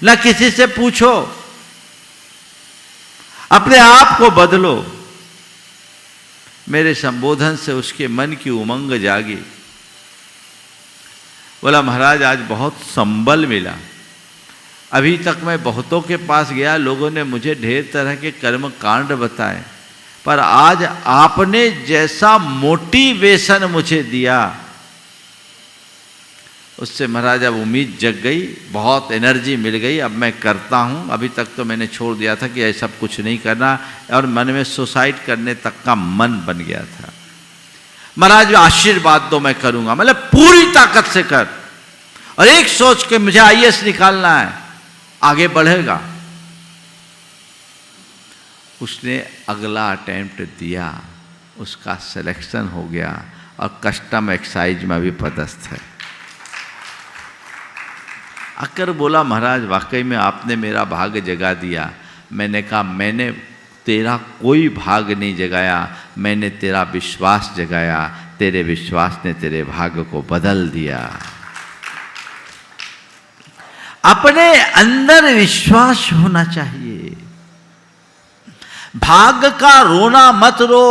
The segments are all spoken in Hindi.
न किसी से पूछो, अपने आप को बदलो। मेरे संबोधन से उसके मन की उमंग जागी। बोला महाराज आज बहुत संबल मिला। अभी तक मैं बहुतों के पास गया, लोगों ने मुझे ढेर तरह के कर्म कांड बताए, पर आज आपने जैसा मोटिवेशन मुझे दिया, उससे महाराज अब उम्मीद जग गई, बहुत एनर्जी मिल गई। अब मैं करता हूँ। अभी तक तो मैंने छोड़ दिया था कि ऐसा कुछ नहीं करना, और मन में सुसाइड करने तक का मन बन गया था। महाराज आशीर्वाद दो, मैं करूँगा, मतलब पूरी ताकत से कर, और एक सोच के मुझे आईएएस निकालना है, आगे बढ़ेगा। उसने अगला अटेम्प्ट दिया, उसका सिलेक्शन हो गया और कस्टम एक्साइज में भी पदस्थ है। आकर बोला महाराज वाकई में आपने मेरा भाग जगा दिया। मैंने कहा मैंने तेरा कोई भाग नहीं जगाया, मैंने तेरा विश्वास जगाया। तेरे विश्वास ने तेरे भाग को बदल दिया। अपने अंदर विश्वास होना चाहिए। भाग का रोना मत रो।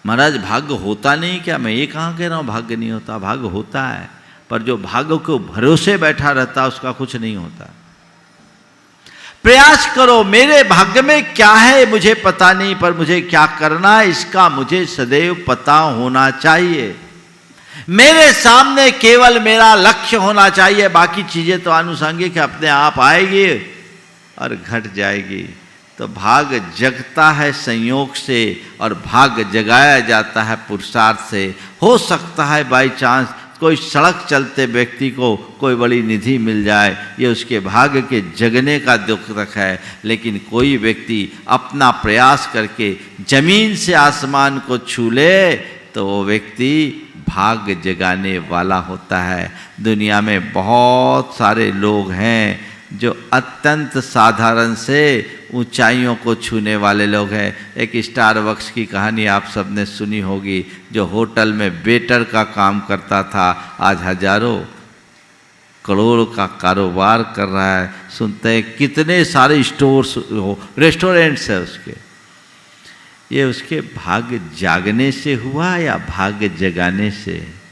महाराज भाग्य होता नहीं क्या? मैं ये कहाँ कह रहा हूँ भाग्य नहीं होता, भाग्य होता है, पर जो भाग्य को भरोसे बैठा रहता उसका कुछ नहीं होता। प्रयास करो, मेरे भाग्य में क्या है मुझे पता नहीं, पर मुझे क्या करना है इसका मुझे सदैव पता होना चाहिए। मेरे सामने केवल मेरा लक्ष्य होना चाहिए, बाकी चीजें तो आनुषंगिक अपने आप आएगी और घट जाएगी। तो भाग जगता है संयोग से, और भाग जगाया जाता है पुरुषार्थ से। हो सकता है बाई चांस कोई सड़क चलते व्यक्ति को कोई बड़ी निधि मिल जाए, ये उसके भाग्य के जगने का दुख तक है, लेकिन कोई व्यक्ति अपना प्रयास करके जमीन से आसमान को छू ले तो वो व्यक्ति भाग्य जगाने वाला होता है। दुनिया में बहुत सारे लोग हैं जो अत्यंत साधारण से ऊंचाइयों को छूने वाले लोग हैं। एक स्टारबक्स की कहानी आप सबने सुनी होगी, जो होटल में वेटर का काम करता था, आज हजारों करोड़ का कारोबार कर रहा है। सुनते हैं कितने सारे स्टोर्स रेस्टोरेंट्स है उसके। ये उसके भाग्य जागने से हुआ या भाग्य जगाने से?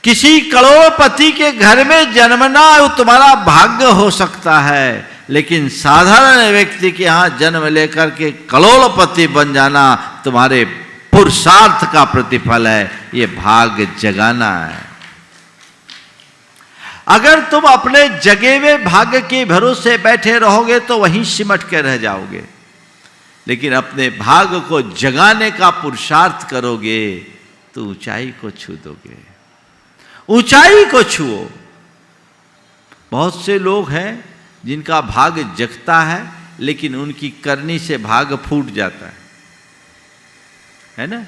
किसी करोड़पति के घर में जन्मना तुम्हारा भाग्य हो सकता है, लेकिन साधारण व्यक्ति के यहां जन्म लेकर के करोड़पति बन जाना तुम्हारे पुरुषार्थ का प्रतिफल है। ये भाग्य जगाना है। अगर तुम अपने जगे हुए भाग्य के भरोसे बैठे रहोगे तो वहीं सिमट के रह जाओगे, लेकिन अपने भाग्य को जगाने का पुरुषार्थ करोगे तो ऊंचाई को छू दोगे। ऊंचाई को छुओ। बहुत से लोग हैं जिनका भाग्य जगता है, लेकिन उनकी करनी से भाग्य फूट जाता है ना?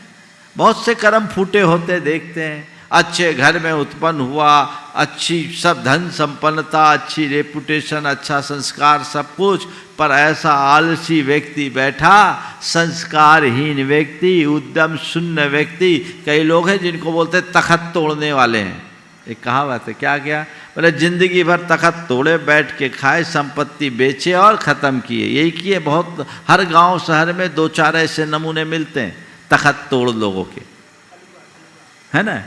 बहुत से कर्म फूटे होते देखते हैं। अच्छे घर में उत्पन्न हुआ, अच्छी सब धन संपन्नता, अच्छी रेपुटेशन, अच्छा संस्कार, सब कुछ, पर ऐसा आलसी व्यक्ति बैठा, संस्कारहीन व्यक्ति, उद्यम शून्य व्यक्ति। कई लोग हैं जिनको बोलते तखत तोड़ने वाले हैं। एक कहावत है, क्या क्या बोले, जिंदगी भर तखत तोड़े, बैठ के खाए, संपत्ति बेचे और ख़त्म किए। यही किए। बहुत हर गांव शहर में दो चार ऐसे नमूने मिलते हैं तखत तोड़ लोगों के, है ना?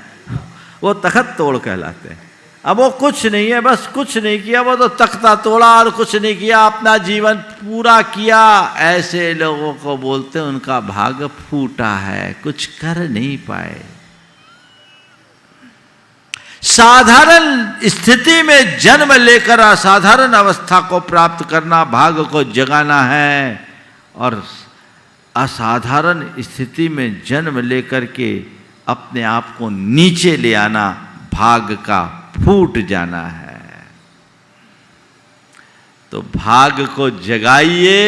वो तखत तोड़ कहलाते हैं। अब वो कुछ नहीं है, बस कुछ नहीं किया, वो तो तख्ता तोड़ा और कुछ नहीं किया, अपना जीवन पूरा किया। ऐसे लोगों को बोलते हैं उनका भाग्य फूटा है, कुछ कर नहीं पाए। साधारण स्थिति में जन्म लेकर असाधारण अवस्था को प्राप्त करना भाग्य को जगाना है, और असाधारण स्थिति में जन्म लेकर के अपने आप को नीचे ले आना भाग्य का फूट जाना है। तो भाग्य को जगाइए,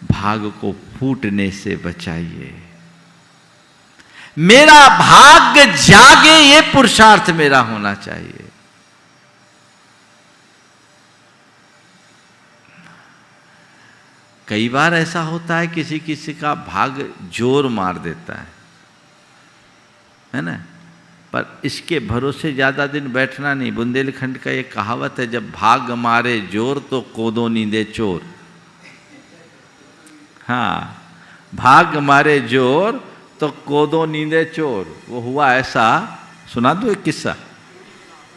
भाग्य को फूटने से बचाइए। मेरा भाग्य जागे, ये पुरुषार्थ मेरा होना चाहिए। कई बार ऐसा होता है किसी किसी का भाग्य जोर मार देता है, है ना। पर इसके भरोसे ज़्यादा दिन बैठना नहीं। बुंदेलखंड का ये कहावत है, जब भाग मारे जोर तो कोदो नींदे चोर। हाँ, भाग मारे जोर तो कोदो नींदे चोर। वो हुआ ऐसा, सुना दो एक किस्सा।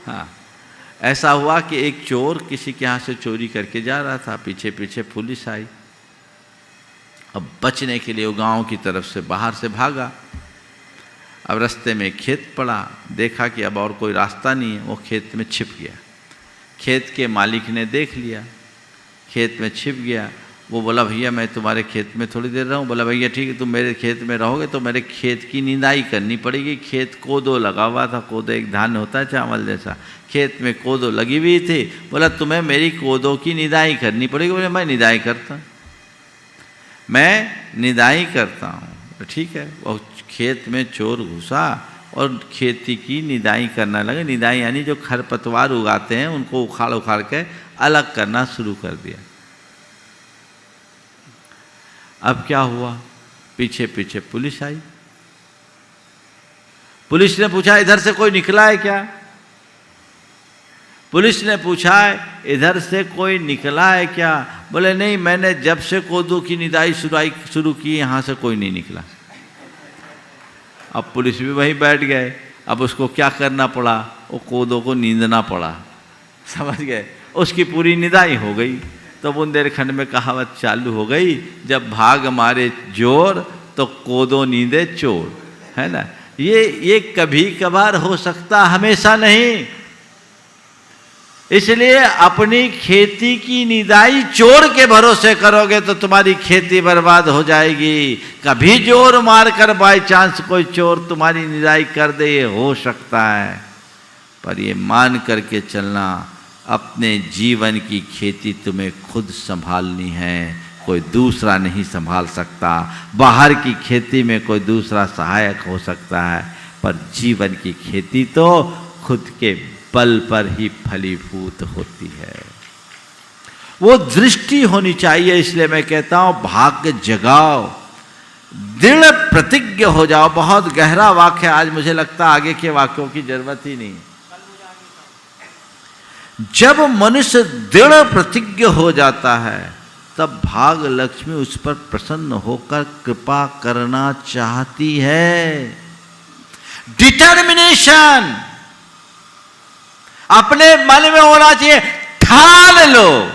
हाँ, ऐसा हुआ कि एक चोर किसी के यहाँ से चोरी करके जा रहा था, पीछे पीछे पुलिस आई। अब बचने के लिए वो गांव की तरफ से बाहर से भागा। अब रास्ते में खेत पड़ा, देखा कि अब और कोई रास्ता नहीं है, वो खेत में छिप गया। खेत के मालिक ने देख लिया, खेत में छिप गया। वो बोला भैया मैं तुम्हारे खेत में थोड़ी देर रहूं। बोला भैया ठीक है, तुम मेरे खेत में रहोगे तो मेरे खेत की निंदाई करनी पड़ेगी। खेत कोदो लगा हुआ था, कोदो एक धान होता है चावल जैसा, खेत में कोदो लगी हुई थी। बोला तुम्हें मेरी कोदो की निदाई करनी पड़ेगी। बोले मैं निदाई करता, मैं निदाई करता हूँ। ठीक है, और खेत में चोर घुसा और खेती की निदाई करना लगे। निदाई यानी जो खरपतवार उगाते हैं उनको उखाड़ उखाड़ के अलग करना शुरू कर दिया। अब क्या हुआ, पीछे पीछे पुलिस आई। पुलिस ने पूछा इधर से कोई निकला है क्या? पुलिस ने पूछा इधर से कोई निकला है क्या? बोले नहीं, मैंने जब से कोदो की निदाई शुरू की यहाँ से कोई नहीं निकला। अब पुलिस भी वहीं बैठ गए। अब उसको क्या करना पड़ा, वो कोदो को नींदना पड़ा। समझ गए, उसकी पूरी निदाई हो गई। तो बुंदेलखंड में कहावत चालू हो गई, जब भाग मारे जोर तो कोदो नींदे चोर, है ना। ये कभी कभार हो सकता, हमेशा नहीं। इसलिए अपनी खेती की निदाई चोर के भरोसे करोगे तो तुम्हारी खेती बर्बाद हो जाएगी। कभी जोर मारकर बाई चांस कोई चोर तुम्हारी निदाई कर दे, ये हो सकता है। पर ये मान करके चलना, अपने जीवन की खेती तुम्हें खुद संभालनी है, कोई दूसरा नहीं संभाल सकता। बाहर की खेती में कोई दूसरा सहायक हो सकता है, पर जीवन की खेती तो खुद के बल पर ही फलीभूत होती है। वो दृष्टि होनी चाहिए। इसलिए मैं कहता हूं भाग्य जगाओ, दृढ़ प्रतिज्ञ हो जाओ। बहुत गहरा वाक्य, आज मुझे लगता आगे के वाक्यों की जरूरत ही नहीं। जब मनुष्य दृढ़ प्रतिज्ञ हो जाता है तब भाग लक्ष्मी उस पर प्रसन्न होकर कृपा करना चाहती है। डिटर्मिनेशन अपने मन में होना चाहिए, ठान लो,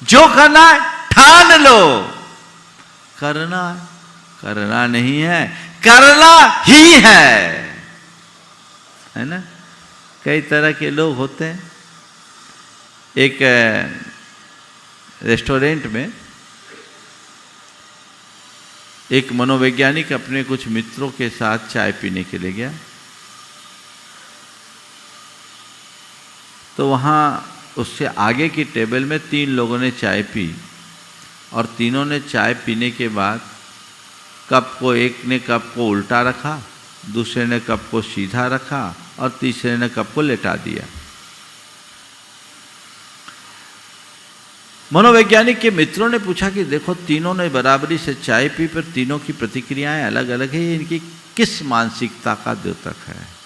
जो करना है ठान लो। करना नहीं है, करना ही है ना। कई तरह के लोग होते हैं। एक रेस्टोरेंट में एक मनोवैज्ञानिक अपने कुछ मित्रों के साथ चाय पीने के लिए गया। तो वहाँ उससे आगे की टेबल में 3 लोगों ने चाय पी और तीनों ने चाय पीने के बाद कप को, एक ने कप को उल्टा रखा, दूसरे ने कप को सीधा रखा और तीसरे ने कप को लेटा दिया। मनोवैज्ञानिक के मित्रों ने पूछा कि देखो तीनों ने बराबरी से चाय पी, पर तीनों की प्रतिक्रियाएं अलग अलग है, इनकी किस मानसिकता का द्योतक है?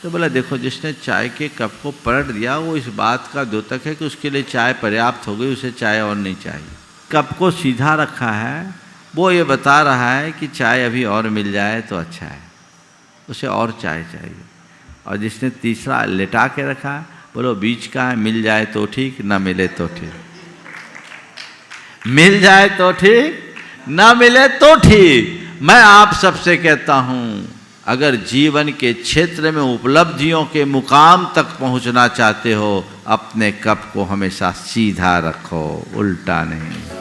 तो बोला देखो, जिसने चाय के कप को पलट दिया वो इस बात का द्योतक है कि उसके लिए चाय पर्याप्त हो गई, उसे चाय और नहीं चाहिए। कप को सीधा रखा है, वो ये बता रहा है कि चाय अभी और मिल जाए तो अच्छा है, उसे और चाय चाहिए। और जिसने तीसरा लेटा के रखा, बोलो बीच का है, मिल जाए तो ठीक, ना मिले तो ठीक। मिल जाए तो ठीक, ना मिले तो ठीक। मैं आप सबसे कहता हूं, अगर जीवन के क्षेत्र में उपलब्धियों के मुकाम तक पहुंचना चाहते हो, अपने कप को हमेशा सीधा रखो, उल्टा नहीं।